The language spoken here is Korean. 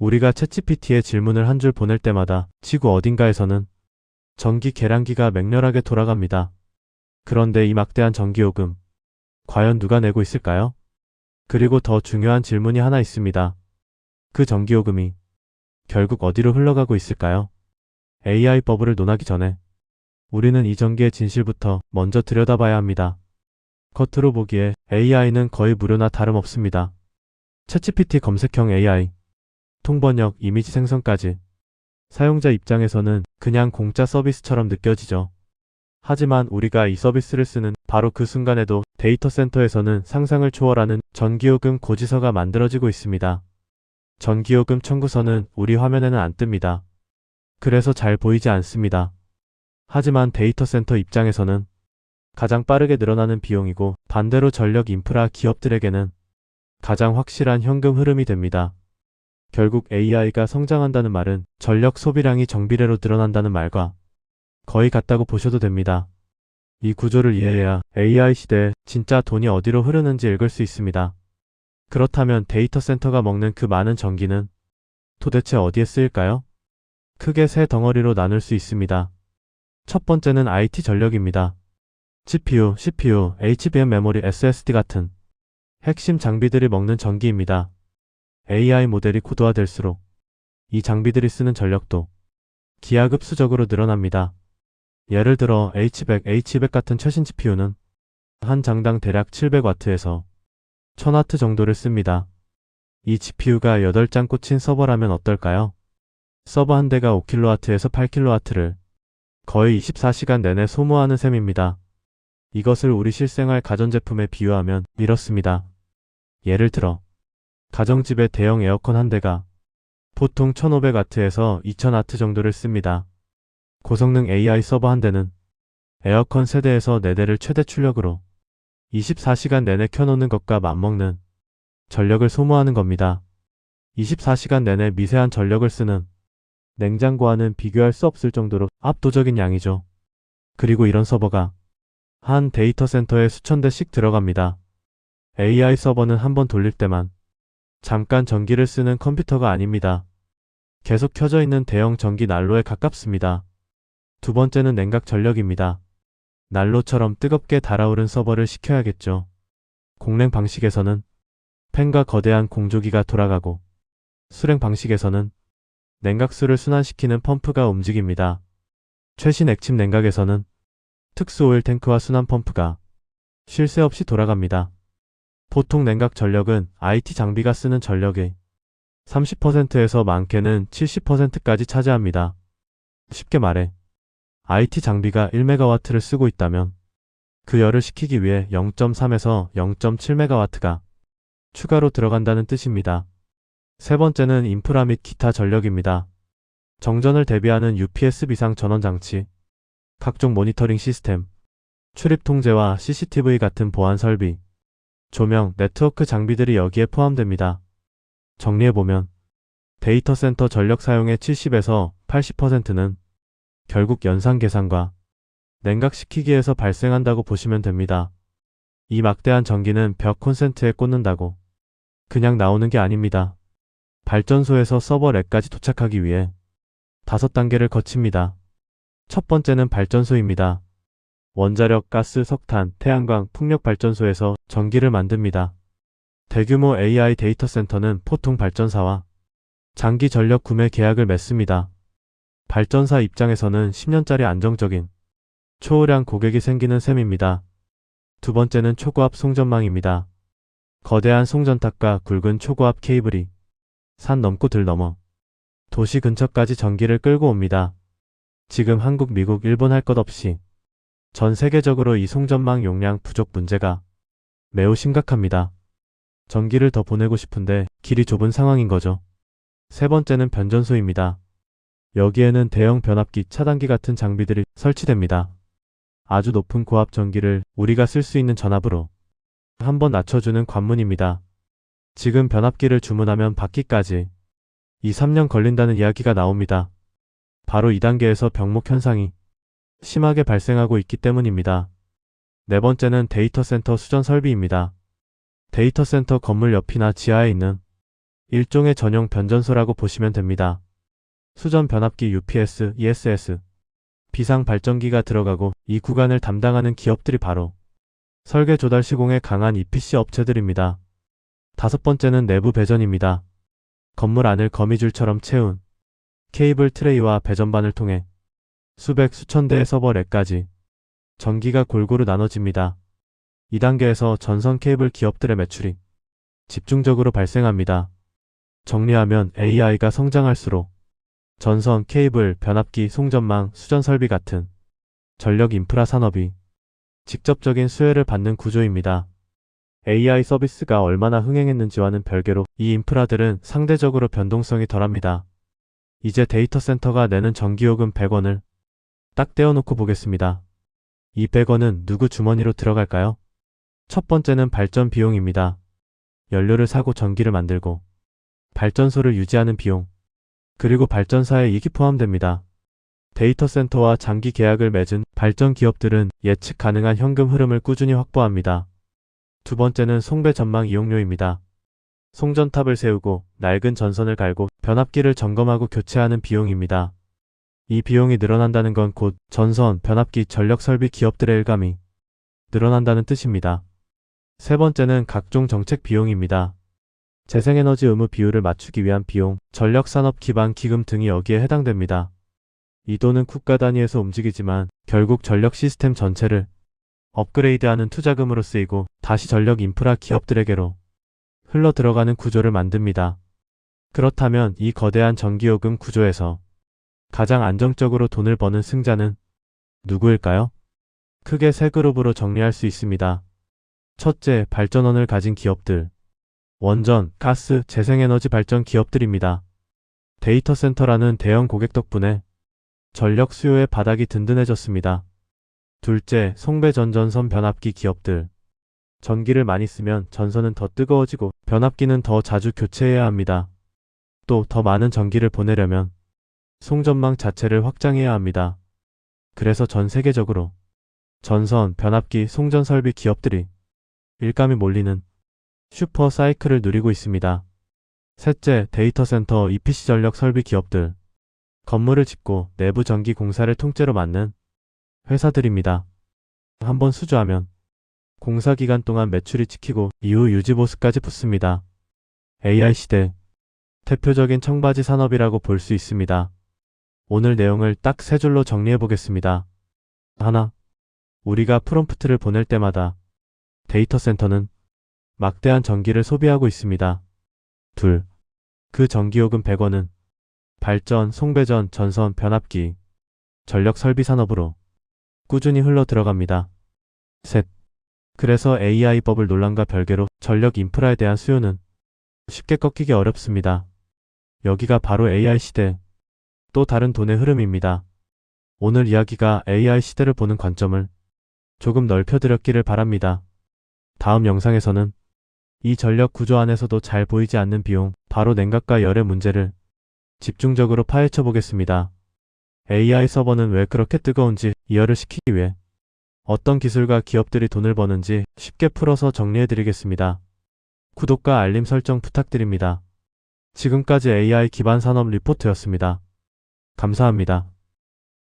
우리가 챗GPT에 질문을 한 줄 보낼 때마다 지구 어딘가에서는 전기 계량기가 맹렬하게 돌아갑니다. 그런데 이 막대한 전기요금, 과연 누가 내고 있을까요? 그리고 더 중요한 질문이 하나 있습니다. 그 전기요금이 결국 어디로 흘러가고 있을까요? AI 버블을 논하기 전에 우리는 이 전기의 진실부터 먼저 들여다봐야 합니다. 겉으로 보기에 AI는 거의 무료나 다름없습니다. 챗GPT 검색형 AI, 통번역, 이미지 생성까지 사용자 입장에서는 그냥 공짜 서비스처럼 느껴지죠. 하지만 우리가 이 서비스를 쓰는 바로 그 순간에도 데이터 센터에서는 상상을 초월하는 전기요금 고지서가 만들어지고 있습니다. 전기요금 청구서는 우리 화면에는 안 뜹니다. 그래서 잘 보이지 않습니다. 하지만 데이터 센터 입장에서는 가장 빠르게 늘어나는 비용이고 반대로 전력 인프라 기업들에게는 가장 확실한 현금 흐름이 됩니다. 결국 AI가 성장한다는 말은 전력 소비량이 정비례로 늘어난다는 말과 거의 같다고 보셔도 됩니다. 이 구조를 이해해야 AI 시대에 진짜 돈이 어디로 흐르는지 읽을 수 있습니다. 그렇다면 데이터 센터가 먹는 그 많은 전기는 도대체 어디에 쓰일까요? 크게 세 덩어리로 나눌 수 있습니다. 첫 번째는 IT 전력입니다. GPU, CPU, HBM 메모리, SSD 같은 핵심 장비들이 먹는 전기입니다. AI 모델이 고도화될수록 이 장비들이 쓰는 전력도 기하급수적으로 늘어납니다. 예를 들어 H100, H200 같은 최신 GPU는 한 장당 대략 700W에서 1000W 정도를 씁니다. 이 GPU가 8장 꽂힌 서버라면 어떨까요? 서버 한 대가 5kW에서 8kW를 거의 24시간 내내 소모하는 셈입니다. 이것을 우리 실생활 가전제품에 비유하면 이렇습니다. 예를 들어 가정집의 대형 에어컨 한 대가 보통 1500W에서 2000W 정도를 씁니다. 고성능 AI 서버 한 대는 에어컨 3대에서 4대를 최대 출력으로 24시간 내내 켜놓는 것과 맞먹는 전력을 소모하는 겁니다. 24시간 내내 미세한 전력을 쓰는 냉장고와는 비교할 수 없을 정도로 압도적인 양이죠. 그리고 이런 서버가 한 데이터 센터에 수천 대씩 들어갑니다. AI 서버는 한번 돌릴 때만 잠깐 전기를 쓰는 컴퓨터가 아닙니다. 계속 켜져 있는 대형 전기 난로에 가깝습니다. 두 번째는 냉각 전력입니다. 난로처럼 뜨겁게 달아오른 서버를 식혀야겠죠. 공냉 방식에서는 팬과 거대한 공조기가 돌아가고 수냉 방식에서는 냉각수를 순환시키는 펌프가 움직입니다. 최신 액침 냉각에서는 특수 오일 탱크와 순환 펌프가 쉴 새 없이 돌아갑니다. 보통 냉각 전력은 IT 장비가 쓰는 전력의 30%에서 많게는 70%까지 차지합니다. 쉽게 말해 IT 장비가 1MW를 쓰고 있다면 그 열을 식히기 위해 0.3에서 0.7MW가 추가로 들어간다는 뜻입니다. 세 번째는 인프라 및 기타 전력입니다. 정전을 대비하는 UPS 비상 전원 장치, 각종 모니터링 시스템, 출입 통제와 CCTV 같은 보안 설비, 조명, 네트워크 장비들이 여기에 포함됩니다. 정리해보면 데이터 센터 전력 사용의 70에서 80%는 결국 연산 계산과 냉각시키기에서 발생한다고 보시면 됩니다. 이 막대한 전기는 벽 콘센트에 꽂는다고 그냥 나오는 게 아닙니다. 발전소에서 서버 렉까지 도착하기 위해 5단계를 거칩니다. 첫 번째는 발전소입니다. 원자력, 가스, 석탄, 태양광, 풍력 발전소에서 전기를 만듭니다. 대규모 AI 데이터 센터는 보통 발전사와 장기 전력 구매 계약을 맺습니다. 발전사 입장에서는 10년짜리 안정적인 초우량 고객이 생기는 셈입니다. 두 번째는 초고압 송전망입니다. 거대한 송전탑과 굵은 초고압 케이블이 산 넘고 들 넘어 도시 근처까지 전기를 끌고 옵니다. 지금 한국, 미국, 일본 할 것 없이 전 세계적으로 이 송전망 용량 부족 문제가 매우 심각합니다. 전기를 더 보내고 싶은데 길이 좁은 상황인 거죠. 세 번째는 변전소입니다. 여기에는 대형 변압기, 차단기 같은 장비들이 설치됩니다. 아주 높은 고압 전기를 우리가 쓸 수 있는 전압으로 한번 낮춰주는 관문입니다. 지금 변압기를 주문하면 받기까지 2~3년 걸린다는 이야기가 나옵니다. 바로 2단계에서 병목 현상이 심하게 발생하고 있기 때문입니다. 네 번째는 데이터 센터 수전 설비입니다. 데이터 센터 건물 옆이나 지하에 있는 일종의 전용 변전소라고 보시면 됩니다. 수전 변압기 UPS, ESS, 비상 발전기가 들어가고 이 구간을 담당하는 기업들이 바로 설계 조달 시공에 강한 EPC 업체들입니다. 다섯 번째는 내부 배전입니다. 건물 안을 거미줄처럼 채운 케이블 트레이와 배전반을 통해 수백 수천 대의 서버 렉까지 전기가 골고루 나눠집니다. 이 단계에서 전선 케이블 기업들의 매출이 집중적으로 발생합니다. 정리하면 AI가 성장할수록 전선, 케이블, 변압기, 송전망, 수전 설비 같은 전력 인프라 산업이 직접적인 수혜를 받는 구조입니다. AI 서비스가 얼마나 흥행했는지와는 별개로 이 인프라들은 상대적으로 변동성이 덜합니다. 이제 데이터 센터가 내는 전기요금 100원을 딱 떼어놓고 보겠습니다. 이 100원은 누구 주머니로 들어갈까요? 첫 번째는 발전 비용입니다. 연료를 사고 전기를 만들고 발전소를 유지하는 비용, 그리고 발전사의 이익이 포함됩니다. 데이터 센터와 장기 계약을 맺은 발전 기업들은 예측 가능한 현금 흐름을 꾸준히 확보합니다. 두 번째는 송배 전망 이용료입니다. 송전탑을 세우고 낡은 전선을 갈고 변압기를 점검하고 교체하는 비용입니다. 이 비용이 늘어난다는 건 곧 전선, 변압기, 전력 설비 기업들의 일감이 늘어난다는 뜻입니다. 세 번째는 각종 정책 비용입니다. 재생에너지 의무 비율을 맞추기 위한 비용, 전력산업 기반 기금 등이 여기에 해당됩니다. 이 돈은 국가 단위에서 움직이지만 결국 전력 시스템 전체를 업그레이드하는 투자금으로 쓰이고 다시 전력 인프라 기업들에게로 흘러 들어가는 구조를 만듭니다. 그렇다면 이 거대한 전기요금 구조에서 가장 안정적으로 돈을 버는 승자는 누구일까요? 크게 세 그룹으로 정리할 수 있습니다. 첫째, 발전원을 가진 기업들. 원전, 가스, 재생에너지 발전 기업들입니다. 데이터 센터라는 대형 고객 덕분에 전력 수요의 바닥이 든든해졌습니다. 둘째, 송배 전전선 변압기 기업들. 전기를 많이 쓰면 전선은 더 뜨거워지고 변압기는 더 자주 교체해야 합니다. 또 더 많은 전기를 보내려면 송전망 자체를 확장해야 합니다. 그래서 전 세계적으로 전선, 변압기, 송전 설비 기업들이 일감이 몰리는 슈퍼 사이클을 누리고 있습니다. 셋째, 데이터 센터, EPC 전력 설비 기업들. 건물을 짓고 내부 전기 공사를 통째로 맡는 회사들입니다. 한번 수주하면 공사 기간 동안 매출이 찍히고 이후 유지 보수까지 붙습니다. AI 시대 대표적인 청바지 산업이라고 볼 수 있습니다. 오늘 내용을 딱 세 줄로 정리해 보겠습니다. 하나, 우리가 프롬프트를 보낼 때마다 데이터 센터는 막대한 전기를 소비하고 있습니다. 둘, 그 전기요금 100원은 발전, 송배전, 전선, 변압기, 전력 설비 산업으로 꾸준히 흘러 들어갑니다. 셋, 그래서 AI법을 논란과 별개로 전력 인프라에 대한 수요는 쉽게 꺾이기 어렵습니다. 여기가 바로 AI 시대, 또 다른 돈의 흐름입니다. 오늘 이야기가 AI 시대를 보는 관점을 조금 넓혀드렸기를 바랍니다. 다음 영상에서는 이 전력 구조 안에서도 잘 보이지 않는 비용, 바로 냉각과 열의 문제를 집중적으로 파헤쳐 보겠습니다. AI 서버는 왜 그렇게 뜨거운지 이해를 시키기 위해 어떤 기술과 기업들이 돈을 버는지 쉽게 풀어서 정리해 드리겠습니다. 구독과 알림 설정 부탁드립니다. 지금까지 AI 기반 산업 리포트였습니다. 감사합니다.